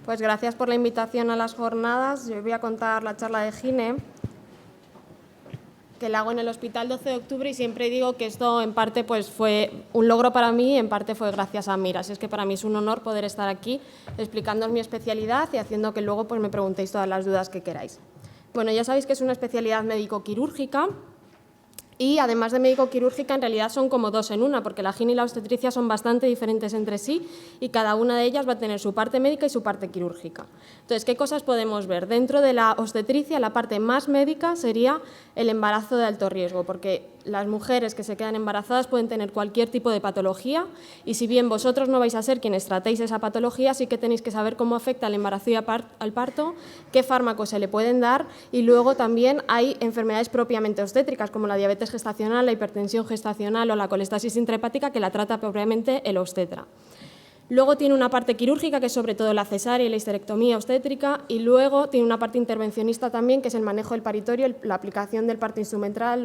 Pues gracias por la invitación a las jornadas. Yo voy a contar la charla de gine que la hago en el Hospital 12 de Octubre y siempre digo que esto en parte pues, fue un logro para mí y en parte fue gracias a Mira. Así es que para mí es un honor poder estar aquí explicándoos mi especialidad y haciendo que luego pues, me preguntéis todas las dudas que queráis. Bueno, ya sabéis que es una especialidad médico-quirúrgica. Y además de médico-quirúrgica, en realidad son como dos en una, porque la gine y la obstetricia son bastante diferentes entre sí y cada una de ellas va a tener su parte médica y su parte quirúrgica. Entonces, ¿qué cosas podemos ver? Dentro de la obstetricia, la parte más médica sería el embarazo de alto riesgo, porque las mujeres que se quedan embarazadas pueden tener cualquier tipo de patología y si bien vosotros no vais a ser quienes tratéis esa patología, sí que tenéis que saber cómo afecta al embarazo y al parto, qué fármacos se le pueden dar y luego también hay enfermedades propiamente obstétricas como la diabetes gestacional, la hipertensión gestacional o la colestasis intrahepática que la trata propiamente el obstetra. Luego tiene una parte quirúrgica, que es sobre todo la cesárea y la histerectomía obstétrica, y luego tiene una parte intervencionista también, que es el manejo del paritorio, la aplicación del parto instrumental,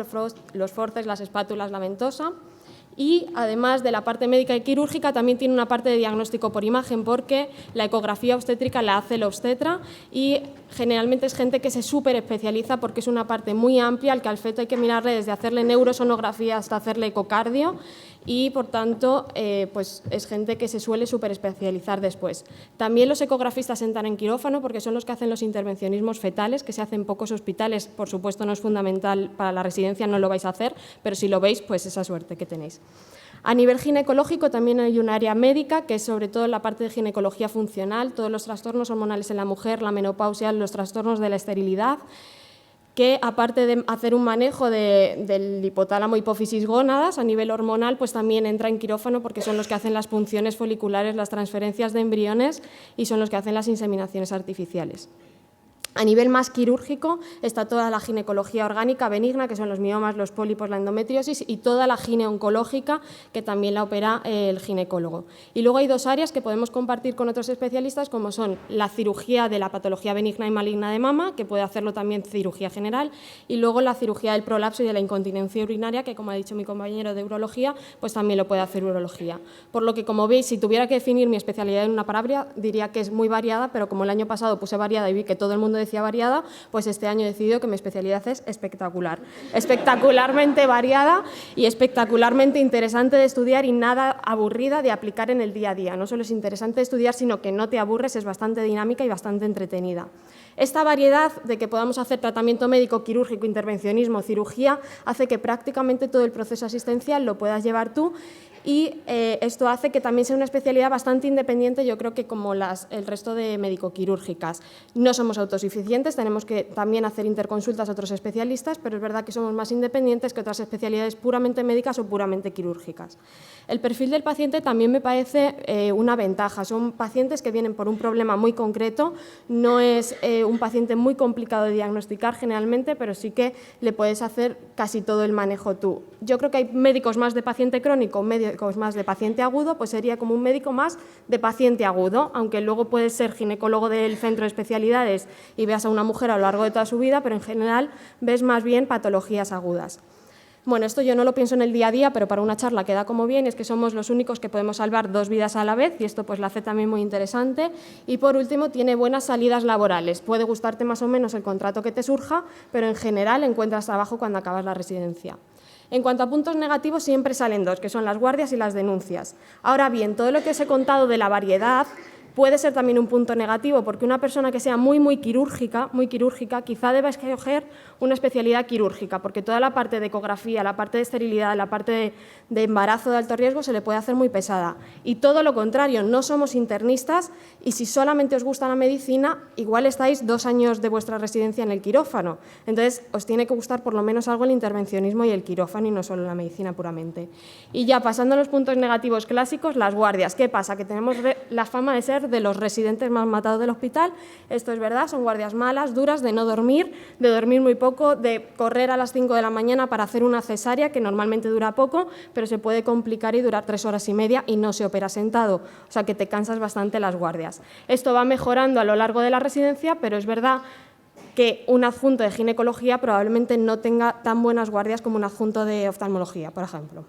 los forces, las espátulas, la ventosa. Y además de la parte médica y quirúrgica, también tiene una parte de diagnóstico por imagen, porque la ecografía obstétrica la hace el obstetra y generalmente es gente que se súper especializa porque es una parte muy amplia, al que al feto hay que mirarle desde hacerle neurosonografía hasta hacerle ecocardio y, por tanto, pues es gente que se suele súper especializar después. También los ecografistas entran en quirófano porque son los que hacen los intervencionismos fetales, que se hacen en pocos hospitales, por supuesto no es fundamental para la residencia, no lo vais a hacer, pero si lo veis, pues esa suerte que tenéis. A nivel ginecológico también hay un área médica que es sobre todo la parte de ginecología funcional, todos los trastornos hormonales en la mujer, la menopausia, los trastornos de la esterilidad, que aparte de hacer un manejo del hipotálamo, hipófisis, gónadas a nivel hormonal, pues también entra en quirófano porque son los que hacen las punciones foliculares, las transferencias de embriones y son los que hacen las inseminaciones artificiales. A nivel más quirúrgico está toda la ginecología orgánica benigna, que son los miomas, los pólipos, la endometriosis, y toda la gineoncológica, que también la opera el ginecólogo. Y luego hay dos áreas que podemos compartir con otros especialistas, como son la cirugía de la patología benigna y maligna de mama, que puede hacerlo también cirugía general, y luego la cirugía del prolapso y de la incontinencia urinaria, que como ha dicho mi compañero de urología, pues también lo puede hacer urología. Por lo que, como veis, si tuviera que definir mi especialidad en una palabra, diría que es muy variada, pero como el año pasado puse variada y vi que todo el mundo decía variada, pues este año he decidido que mi especialidad es espectacular. Espectacularmente variada y espectacularmente interesante de estudiar y nada aburrida de aplicar en el día a día. No solo es interesante de estudiar, sino que no te aburres, es bastante dinámica y bastante entretenida. Esta variedad de que podamos hacer tratamiento médico, quirúrgico, intervencionismo, cirugía, hace que prácticamente todo el proceso asistencial lo puedas llevar tú y esto hace que también sea una especialidad bastante independiente, yo creo que como el resto de médico-quirúrgicas. No somos autosuficientes, tenemos que también hacer interconsultas a otros especialistas, pero es verdad que somos más independientes que otras especialidades puramente médicas o puramente quirúrgicas. El perfil del paciente también me parece una ventaja. Son pacientes que vienen por un problema muy concreto, no es un paciente muy complicado de diagnosticar generalmente, pero sí que le puedes hacer casi todo el manejo tú. Yo creo que hay médicos más de paciente crónico, médicos más de paciente agudo, pues sería como un médico más de paciente agudo, aunque luego puedes ser ginecólogo del centro de especialidades y veas a una mujer a lo largo de toda su vida, pero en general ves más bien patologías agudas. Bueno, esto yo no lo pienso en el día a día, pero para una charla queda como bien, es que somos los únicos que podemos salvar 2 vidas a la vez y esto pues lo hace también muy interesante. Y por último, tiene buenas salidas laborales. Puede gustarte más o menos el contrato que te surja, pero en general encuentras trabajo cuando acabas la residencia. En cuanto a puntos negativos, siempre salen 2, que son las guardias y las denuncias. Ahora bien, todo lo que os he contado de la variedad puede ser también un punto negativo, porque una persona que sea muy quirúrgica, quizá deba escoger una especialidad quirúrgica, porque toda la parte de ecografía, la parte de esterilidad, la parte de embarazo de alto riesgo se le puede hacer muy pesada. Y todo lo contrario, no somos internistas y si solamente os gusta la medicina, igual estáis 2 años de vuestra residencia en el quirófano. Entonces, os tiene que gustar por lo menos algo el intervencionismo y el quirófano y no solo la medicina puramente. Y ya pasando a los puntos negativos clásicos, las guardias. ¿Qué pasa? Que tenemos la fama de ser de los residentes más matados del hospital. Esto es verdad, son guardias malas, duras, de no dormir, de dormir muy poco, de correr a las 5 de la mañana para hacer una cesárea, que normalmente dura poco, pero se puede complicar y durar 3 horas y media y no se opera sentado, o sea que te cansas bastante las guardias. Esto va mejorando a lo largo de la residencia, pero es verdad que un adjunto de ginecología probablemente no tenga tan buenas guardias como un adjunto de oftalmología, por ejemplo.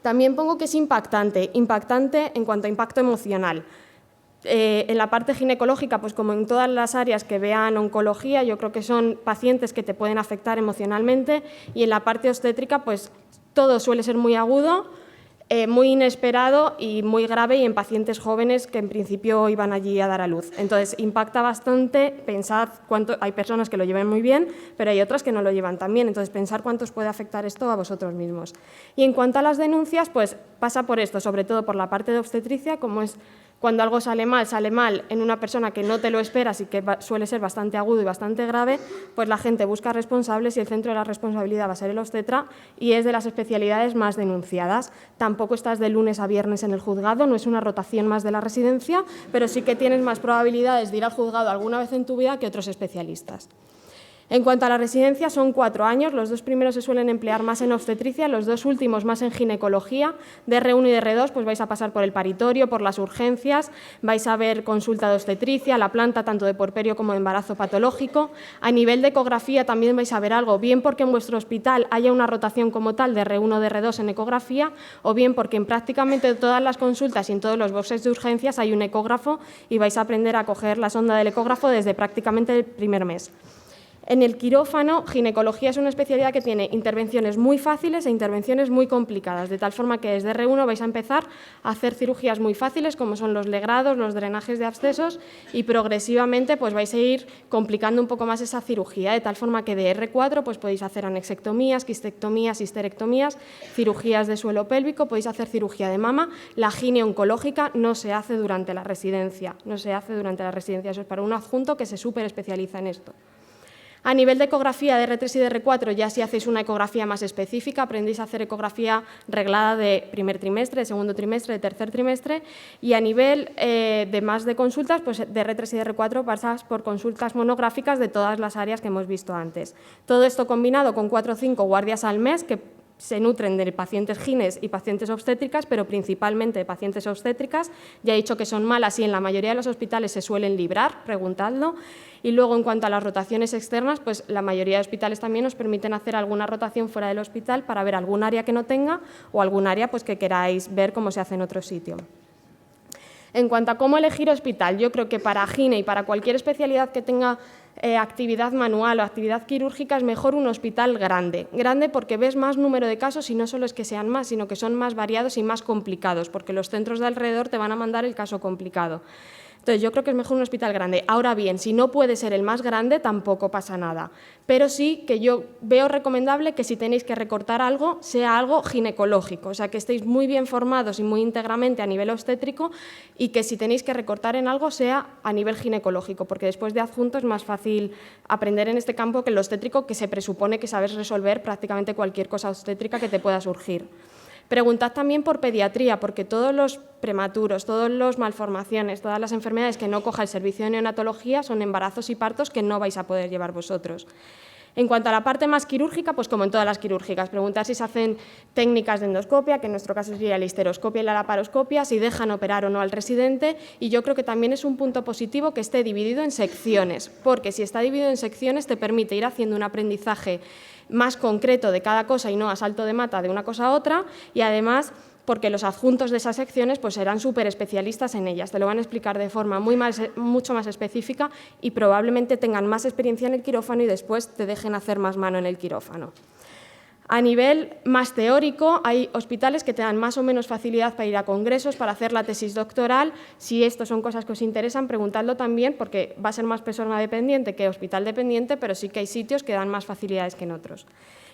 También pongo que es impactante en cuanto a impacto emocional. En la parte ginecológica, pues como en todas las áreas que vean oncología, yo creo que son pacientes que te pueden afectar emocionalmente, y en la parte obstétrica, pues todo suele ser muy agudo, muy inesperado y muy grave, y en pacientes jóvenes que en principio iban allí a dar a luz. Entonces, impacta bastante. Pensad hay personas que lo llevan muy bien, pero hay otras que no lo llevan tan bien. Entonces, pensar cuánto os puede afectar esto a vosotros mismos. Y en cuanto a las denuncias, pues pasa por esto, sobre todo por la parte de obstetricia, como es cuando algo sale mal en una persona que no te lo esperas y que suele ser bastante agudo y bastante grave, pues la gente busca responsables y el centro de la responsabilidad va a ser el obstetra, y es de las especialidades más denunciadas. Tampoco estás de lunes a viernes en el juzgado, no es una rotación más de la residencia, pero sí que tienes más probabilidades de ir al juzgado alguna vez en tu vida que otros especialistas. En cuanto a la residencia, son 4 años, los 2 primeros se suelen emplear más en obstetricia, los 2 últimos más en ginecología. De R1 y de R2 pues vais a pasar por el paritorio, por las urgencias, vais a ver consulta de obstetricia, la planta tanto de puerperio como de embarazo patológico. A nivel de ecografía también vais a ver algo, bien porque en vuestro hospital haya una rotación como tal de R1 o de R2 en ecografía, o bien porque en prácticamente todas las consultas y en todos los boxes de urgencias hay un ecógrafo y vais a aprender a coger la sonda del ecógrafo desde prácticamente el primer mes. En el quirófano, ginecología es una especialidad que tiene intervenciones muy fáciles e intervenciones muy complicadas, de tal forma que desde R1 vais a empezar a hacer cirugías muy fáciles, como son los legrados, los drenajes de abscesos, y progresivamente pues vais a ir complicando un poco más esa cirugía, de tal forma que de R4 pues podéis hacer anexectomías, quistectomías, histerectomías, cirugías de suelo pélvico, podéis hacer cirugía de mama. La gineoncológica no se hace durante la residencia, eso es para un adjunto que se súper especializa en esto. A nivel de ecografía de R3 y de R4, ya si hacéis una ecografía más específica, aprendéis a hacer ecografía reglada de primer trimestre, de segundo trimestre, de tercer trimestre, y a nivel de más de consultas, pues de R3 y de R4 pasas por consultas monográficas de todas las áreas que hemos visto antes. Todo esto combinado con 4 o 5 guardias al mes que se nutren de pacientes gines y pacientes obstétricas, pero principalmente de pacientes obstétricas. Ya he dicho que son malas y en la mayoría de los hospitales se suelen librar, preguntadlo. Y luego, en cuanto a las rotaciones externas, pues la mayoría de hospitales también os permiten hacer alguna rotación fuera del hospital para ver algún área que no tenga o algún área pues, que queráis ver cómo se hace en otro sitio. En cuanto a cómo elegir hospital, yo creo que para gine y para cualquier especialidad que tenga actividad manual o actividad quirúrgica es mejor un hospital grande. Grande porque ves más número de casos y no solo es que sean más, sino que son más variados y más complicados, porque los centros de alrededor te van a mandar el caso complicado. Entonces, yo creo que es mejor un hospital grande. Ahora bien, si no puede ser el más grande, tampoco pasa nada. Pero sí que yo veo recomendable que si tenéis que recortar algo, sea algo ginecológico, o sea, que estéis muy bien formados y muy íntegramente a nivel obstétrico, y que si tenéis que recortar en algo, sea a nivel ginecológico, porque después de adjunto es más fácil aprender en este campo que el obstétrico, que se presupone que sabes resolver prácticamente cualquier cosa obstétrica que te pueda surgir. Preguntad también por pediatría, porque todos los prematuros, todas las malformaciones, todas las enfermedades que no coja el servicio de neonatología son embarazos y partos que no vais a poder llevar vosotros. En cuanto a la parte más quirúrgica, pues como en todas las quirúrgicas, preguntar si se hacen técnicas de endoscopia, que en nuestro caso sería la histeroscopia y la laparoscopia, si dejan operar o no al residente, y yo creo que también es un punto positivo que esté dividido en secciones, porque si está dividido en secciones te permite ir haciendo un aprendizaje más concreto de cada cosa y no a salto de mata de una cosa a otra, y además porque los adjuntos de esas secciones pues serán súper especialistas en ellas, te lo van a explicar de forma mucho más específica y probablemente tengan más experiencia en el quirófano y después te dejen hacer más mano en el quirófano. A nivel más teórico, hay hospitales que te dan más o menos facilidad para ir a congresos, para hacer la tesis doctoral. Si esto son cosas que os interesan, preguntadlo también, porque va a ser más persona dependiente que hospital dependiente, pero sí que hay sitios que dan más facilidades que en otros.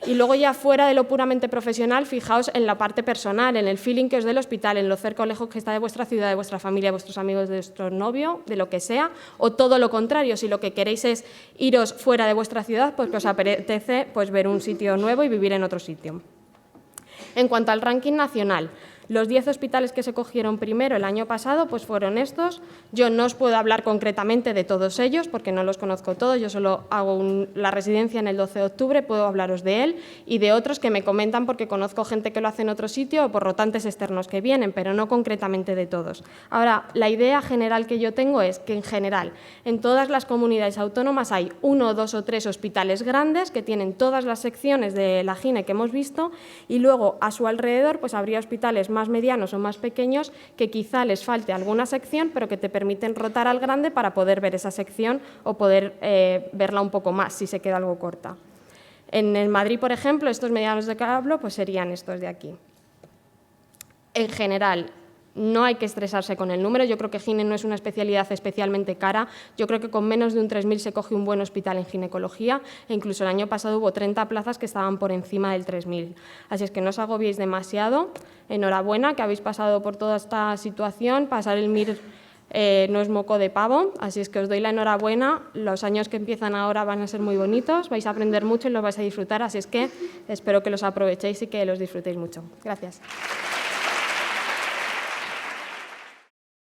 Y luego ya fuera de lo puramente profesional, fijaos en la parte personal, en el feeling que os dé el hospital, en lo cerca o lejos que está de vuestra ciudad, de vuestra familia, de vuestros amigos, de vuestro novio, de lo que sea, o todo lo contrario, si lo que queréis es iros fuera de vuestra ciudad, pues que os apetece pues, ver un sitio nuevo y vivir en otro sitio. En cuanto al ranking nacional, los 10 hospitales que se cogieron primero el año pasado pues fueron estos. Yo no os puedo hablar concretamente de todos ellos porque no los conozco todos, yo solo hago la residencia en el 12 de octubre, puedo hablaros de él y de otros que me comentan porque conozco gente que lo hace en otro sitio o por rotantes externos que vienen, pero no concretamente de todos. Ahora, la idea general que yo tengo es que en general en todas las comunidades autónomas hay 1, 2 o 3 hospitales grandes que tienen todas las secciones de la gine que hemos visto y luego a su alrededor pues habría hospitales más más medianos o más pequeños que quizá les falte alguna sección, pero que te permiten rotar al grande para poder ver esa sección o poder verla un poco más si se queda algo corta. En el Madrid, por ejemplo, estos medianos de que hablo pues serían estos de aquí. En general, no hay que estresarse con el número. Yo creo que gine no es una especialidad especialmente cara. Yo creo que con menos de un 3.000 se coge un buen hospital en ginecología e incluso el año pasado hubo 30 plazas que estaban por encima del 3.000. Así es que no os agobiéis demasiado. Enhorabuena que habéis pasado por toda esta situación. Pasar el MIR no es moco de pavo, así es que os doy la enhorabuena. Los años que empiezan ahora van a ser muy bonitos, vais a aprender mucho y los vais a disfrutar, así es que espero que los aprovechéis y que los disfrutéis mucho. Gracias.